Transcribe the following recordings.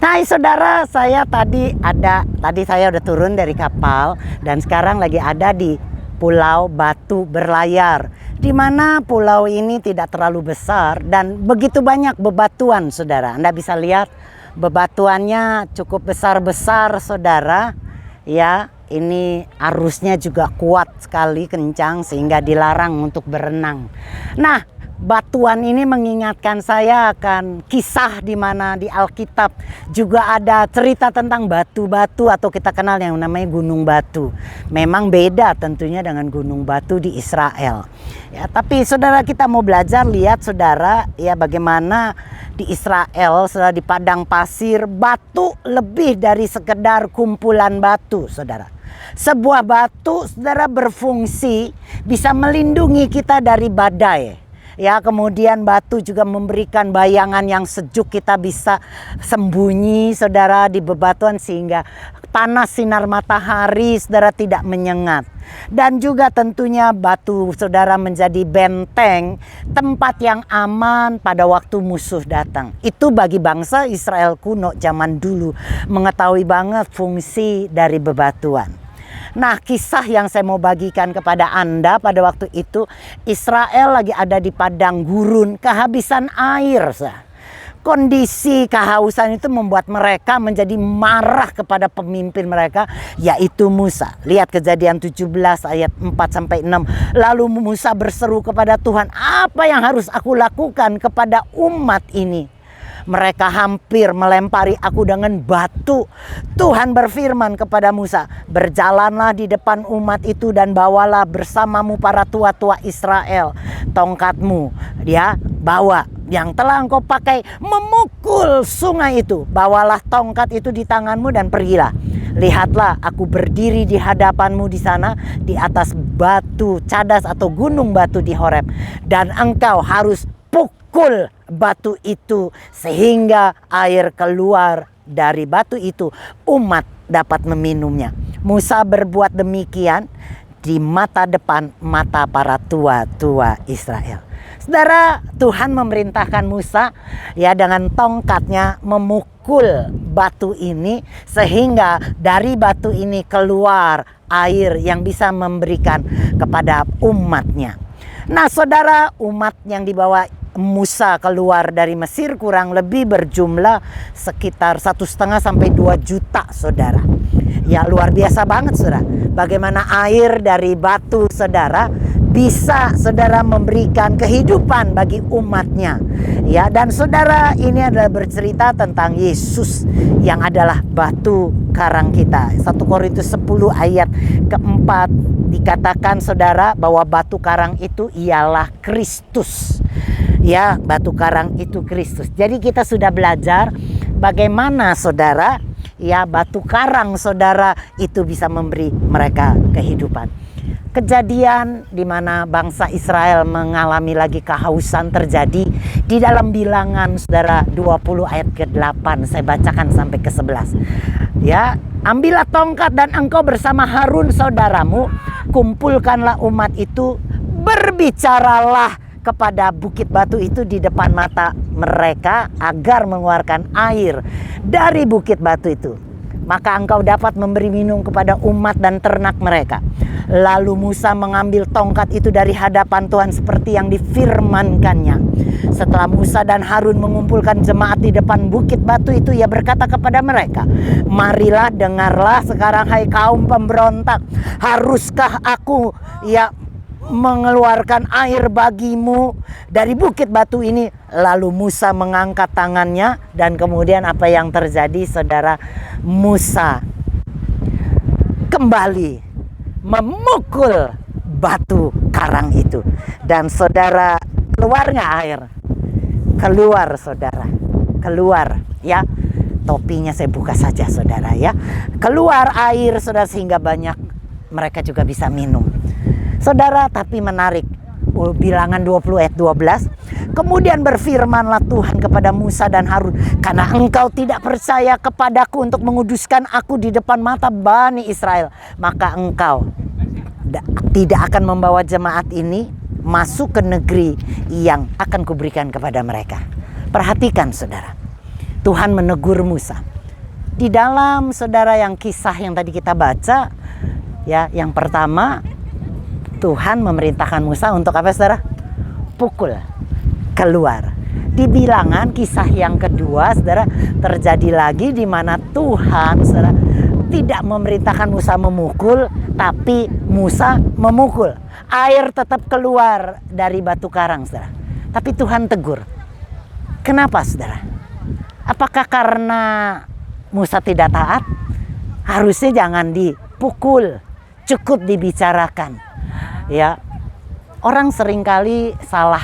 Hai saudara, tadi saya udah turun dari kapal dan sekarang lagi ada di Pulau Batu Berlayar, di mana pulau ini tidak terlalu besar dan begitu banyak bebatuan, saudara. Anda bisa lihat bebatuannya cukup besar-besar, saudara. Ya, ini arusnya juga kuat sekali, kencang sehingga dilarang untuk berenang. Nah, batuan ini mengingatkan saya akan kisah di mana di Alkitab juga ada cerita tentang batu-batu atau kita kenal yang namanya Gunung Batu. Memang beda tentunya dengan Gunung Batu di Israel. Ya, tapi saudara, kita mau belajar lihat saudara ya bagaimana di Israel, saudara, di padang pasir batu lebih dari sekedar kumpulan batu, saudara. Sebuah batu, saudara, berfungsi bisa melindungi kita dari badai. Ya, kemudian batu juga memberikan bayangan yang sejuk, kita bisa sembunyi, saudara, di bebatuan sehingga panas sinar matahari, saudara, tidak menyengat. Dan juga tentunya batu, saudara, menjadi benteng, tempat yang aman pada waktu musuh datang. Itu bagi bangsa Israel kuno zaman dulu, mengetahui banget fungsi dari bebatuan. Nah, kisah yang saya mau bagikan kepada Anda pada waktu itu, Israel lagi ada di padang gurun, kehabisan air. Kondisi kehausan itu membuat mereka menjadi marah kepada pemimpin mereka, yaitu Musa. Lihat Kejadian 17 ayat 4-6. Lalu Musa berseru kepada Tuhan, apa yang harus aku lakukan kepada umat ini? Mereka hampir melempari aku dengan batu. Tuhan berfirman kepada Musa, berjalanlah di depan umat itu dan bawalah bersamamu para tua-tua Israel. Tongkatmu, dia bawa yang telah engkau pakai memukul sungai itu. Bawalah tongkat itu di tanganmu dan pergilah. Lihatlah, aku berdiri di hadapanmu di sana, di atas batu cadas atau gunung batu di Horeb. Dan engkau harus pukul batu itu sehingga air keluar dari batu itu, umat dapat meminumnya. Musa berbuat demikian di depan mata para tua-tua Israel. Saudara, Tuhan memerintahkan Musa ya dengan tongkatnya memukul batu ini sehingga dari batu ini keluar air yang bisa memberikan kepada umatnya. Nah, saudara, umat yang dibawa Musa keluar dari Mesir kurang lebih berjumlah sekitar 1,5 sampai 2 juta, saudara. Ya, luar biasa banget, saudara. Bagaimana air dari batu, saudara, bisa, saudara, memberikan kehidupan bagi umatnya. Ya, dan saudara, ini adalah bercerita tentang Yesus yang adalah batu karang kita. 1 Korintus 10 ayat keempat dikatakan, saudara, bahwa batu karang itu ialah Kristus. Ya, batu karang itu Kristus. Jadi kita sudah belajar bagaimana, saudara, ya batu karang, saudara, itu bisa memberi mereka kehidupan. Kejadian di mana bangsa Israel mengalami lagi kehausan terjadi di dalam Bilangan, saudara, 20 ayat ke-8. Saya bacakan sampai ke-11. Ya, ambillah tongkat dan engkau bersama Harun saudaramu, kumpulkanlah umat itu, berbicaralah kepada bukit batu itu di depan mata mereka agar mengeluarkan air dari bukit batu itu. Maka engkau dapat memberi minum kepada umat dan ternak mereka. Lalu Musa mengambil tongkat itu dari hadapan Tuhan seperti yang difirmankannya. Setelah Musa dan Harun mengumpulkan jemaat di depan bukit batu itu, ia berkata kepada mereka, marilah, dengarlah sekarang hai kaum pemberontak. Haruskah aku mengeluarkan air bagimu dari bukit batu ini? Lalu Musa mengangkat tangannya dan kemudian apa yang terjadi, saudara? Musa kembali memukul batu karang itu dan, saudara, keluarnya air. Keluar, saudara, keluar, ya. Topinya saya buka saja, saudara, ya. Keluar air, saudara, sehingga banyak mereka juga bisa minum. Saudara, tapi menarik, Bilangan 20 ayat 12. Kemudian berfirmanlah Tuhan kepada Musa dan Harun, karena engkau tidak percaya kepadaku untuk menguduskan aku di depan mata Bani Israel, maka engkau tidak akan membawa jemaat ini masuk ke negeri yang akan kuberikan kepada mereka. Perhatikan, saudara, Tuhan menegur Musa. Di dalam saudara yang kisah yang tadi kita baca, ya, yang pertama Tuhan memerintahkan Musa untuk apa saudara? Pukul keluar. Di bilangan kisah yang kedua saudara, terjadi lagi di mana Tuhan saudara tidak memerintahkan Musa memukul, tapi Musa memukul. Air tetap keluar dari batu karang saudara. Tapi Tuhan tegur. Kenapa saudara? Apakah karena Musa tidak taat? Harusnya jangan dipukul, cukup dibicarakan. Ya, orang seringkali salah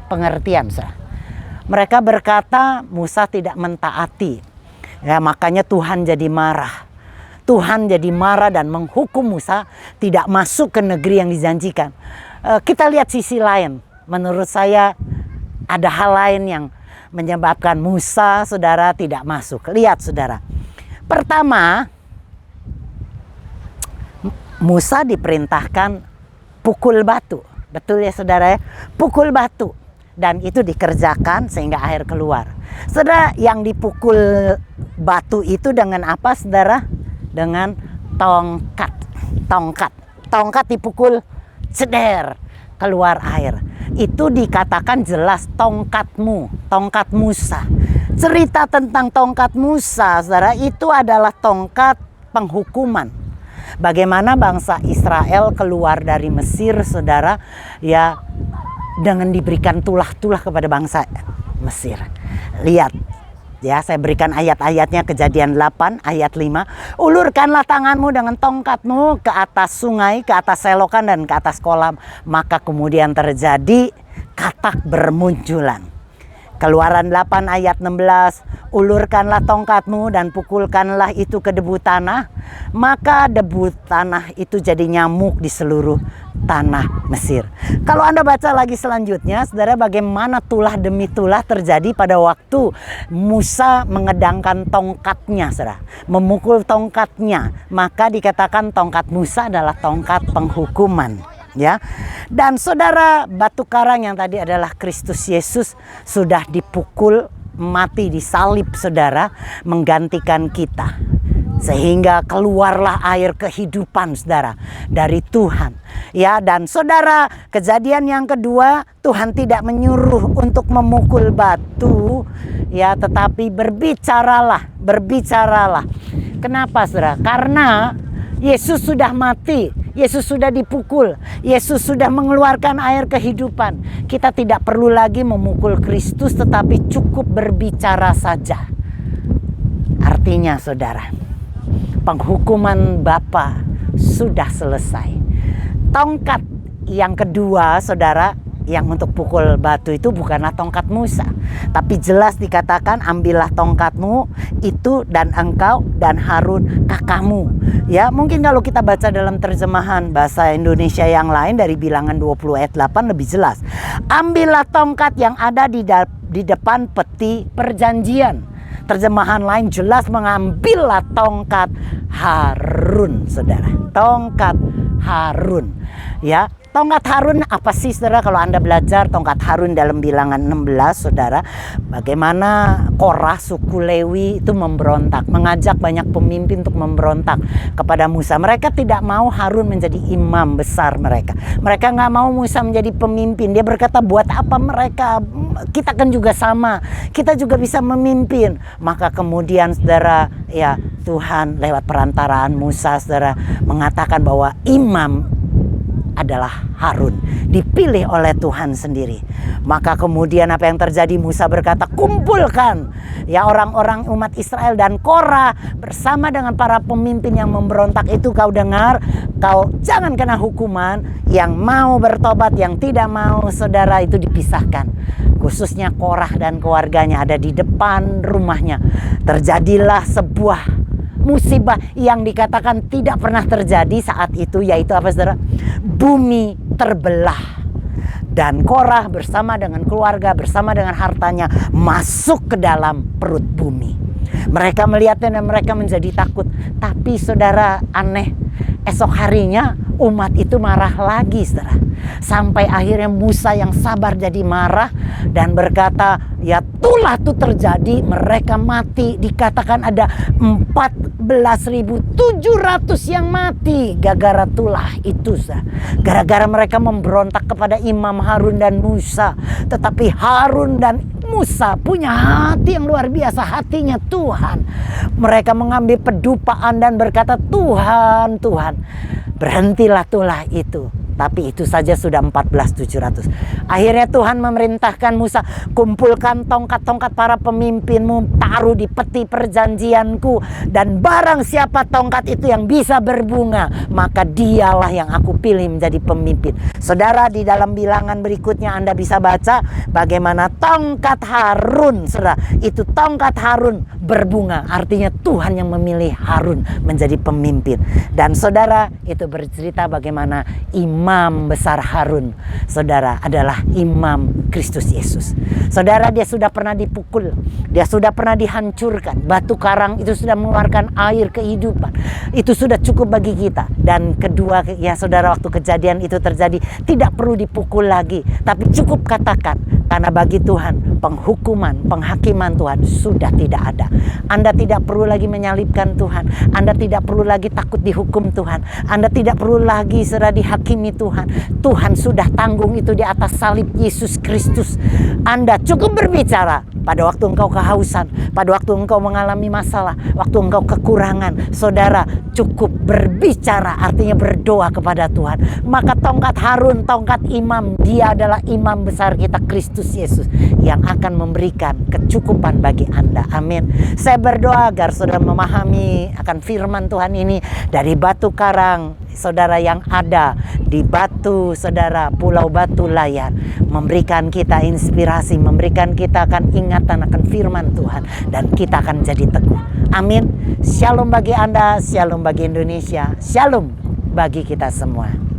pengertian. Mereka berkata Musa tidak mentaati. Ya, makanya Tuhan jadi marah. Tuhan jadi marah dan menghukum Musa tidak masuk ke negeri yang dijanjikan. Kita lihat sisi lain. Menurut saya ada hal lain yang menyebabkan Musa saudara tidak masuk. Lihat saudara. Pertama, Musa diperintahkan pukul batu. Betul ya saudara ya? Pukul batu. Dan itu dikerjakan sehingga air keluar. Saudara, yang dipukul batu itu dengan apa saudara? Dengan tongkat. Tongkat dipukul, ceder, keluar air. Itu dikatakan jelas tongkatmu, tongkat Musa. Cerita tentang tongkat Musa, saudara, itu adalah tongkat penghukuman. Bagaimana bangsa Israel keluar dari Mesir, saudara, ya, dengan diberikan tulah-tulah kepada bangsa Mesir. Lihat, ya, saya berikan ayat-ayatnya. Kejadian 8 ayat 5. Ulurkanlah tanganmu dengan tongkatmu ke atas sungai, ke atas selokan dan ke atas kolam. Maka kemudian terjadi katak bermunculan. Keluaran 8 ayat 16. Ulurkanlah tongkatmu dan pukulkanlah itu ke debu tanah. Maka debu tanah itu jadi nyamuk di seluruh tanah Mesir. Kalau Anda baca lagi selanjutnya, saudara, bagaimana tulah demi tulah terjadi pada waktu Musa mengedangkan tongkatnya, saudara, memukul tongkatnya. Maka dikatakan tongkat Musa adalah tongkat penghukuman. Ya, dan saudara, batu karang yang tadi adalah Kristus Yesus sudah dipukul mati, disalib saudara, menggantikan kita. Sehingga keluarlah air kehidupan saudara dari Tuhan. Ya, dan saudara, kejadian yang kedua, Tuhan tidak menyuruh untuk memukul batu, ya, tetapi berbicaralah. Kenapa saudara? Karena Yesus sudah mati, Yesus sudah dipukul, Yesus sudah mengeluarkan air kehidupan. Kita tidak perlu lagi memukul Kristus, tetapi cukup berbicara saja. Artinya saudara, penghukuman Bapa sudah selesai. Tongkat yang kedua saudara, yang untuk pukul batu itu bukanlah tongkat Musa, tapi jelas dikatakan ambillah tongkatmu itu dan engkau dan Harun kakakmu. Ya, mungkin kalau kita baca dalam terjemahan bahasa Indonesia yang lain dari Bilangan 20 ayat 8 lebih jelas. Ambillah tongkat yang ada di depan peti perjanjian. Terjemahan lain jelas mengambillah tongkat Harun, saudara. Tongkat Harun. Ya, tongkat Harun apa sih saudara? Kalau Anda belajar tongkat Harun dalam Bilangan 16 saudara, bagaimana Korah suku Lewi itu memberontak, mengajak banyak pemimpin untuk memberontak kepada Musa. Mereka tidak mau Harun menjadi imam besar mereka. Mereka nggak mau Musa menjadi pemimpin. Dia berkata, buat apa mereka? Kita kan juga sama. Kita juga bisa memimpin. Maka kemudian saudara, ya, Tuhan lewat perantaraan Musa saudara mengatakan bahwa imam adalah Harun, dipilih oleh Tuhan sendiri. Maka kemudian apa yang terjadi? Musa berkata, kumpulkan ya orang-orang umat Israel dan Korah bersama dengan para pemimpin yang memberontak itu. Kau dengar, kau jangan kena hukuman. Yang mau bertobat, yang tidak mau saudara itu dipisahkan. Khususnya Korah dan keluarganya ada di depan rumahnya. Terjadilah sebuah musibah yang dikatakan tidak pernah terjadi saat itu, yaitu apa saudara? Bumi terbelah. Dan Korah bersama dengan keluarga, bersama dengan hartanya masuk ke dalam perut bumi. Mereka melihatnya dan mereka menjadi takut. Tapi saudara, aneh, esok harinya umat itu marah lagi, saudara. Sampai akhirnya Musa yang sabar jadi marah dan berkata, ya tulah itu terjadi, mereka mati. Dikatakan ada 14.700 yang mati gara-gara tulah itu, saudara. Gara-gara mereka memberontak kepada Imam Harun dan Musa. Tetapi Harun dan Musa punya hati yang luar biasa, hatinya Tuhan. Mereka mengambil pedupaan dan berkata, Tuhan, Tuhan, berhentilah tulah itu. Tapi itu saja sudah 14.700. Akhirnya Tuhan memerintahkan Musa, kumpulkan tongkat-tongkat para pemimpinmu, taruh di peti perjanjianku, dan barang siapa tongkat itu yang bisa berbunga, maka dialah yang aku pilih menjadi pemimpin. Saudara, di dalam bilangan berikutnya Anda bisa baca bagaimana tongkat Harun, saudara, itu tongkat Harun berbunga. Artinya Tuhan yang memilih Harun menjadi pemimpin. Dan saudara, itu bercerita bagaimana Imam besar Harun, saudara, adalah Imam Kristus Yesus. Saudara, dia sudah pernah dipukul, dia sudah pernah dihancurkan. Batu karang itu sudah mengeluarkan air kehidupan. Itu sudah cukup bagi kita. Dan kedua, ya saudara, waktu kejadian itu terjadi, tidak perlu dipukul lagi, tapi cukup katakan, karena bagi Tuhan penghukuman, penghakiman Tuhan sudah tidak ada. Anda tidak perlu lagi menyalibkan Tuhan. Anda tidak perlu lagi takut dihukum Tuhan. Anda tidak perlu lagi serah dihakimi Tuhan. Tuhan sudah tanggung itu di atas salib Yesus Kristus. Anda cukup berbicara pada waktu engkau kehausan, pada waktu engkau mengalami masalah, waktu engkau kekurangan. Saudara, cukup berbicara, artinya berdoa kepada Tuhan. Maka tongkat Harun, tongkat imam, dia adalah imam besar kita, Kristus Yesus, yang akan memberikan kecukupan bagi Anda. Amin. Saya berdoa agar saudara memahami akan firman Tuhan ini dari batu karang, saudara, yang ada di batu, saudara, Pulau Batu Layar, memberikan kita inspirasi, memberikan kita akan ingatan akan firman Tuhan, dan kita akan jadi teguh. Amin. Shalom bagi Anda, shalom bagi Indonesia, shalom bagi kita semua.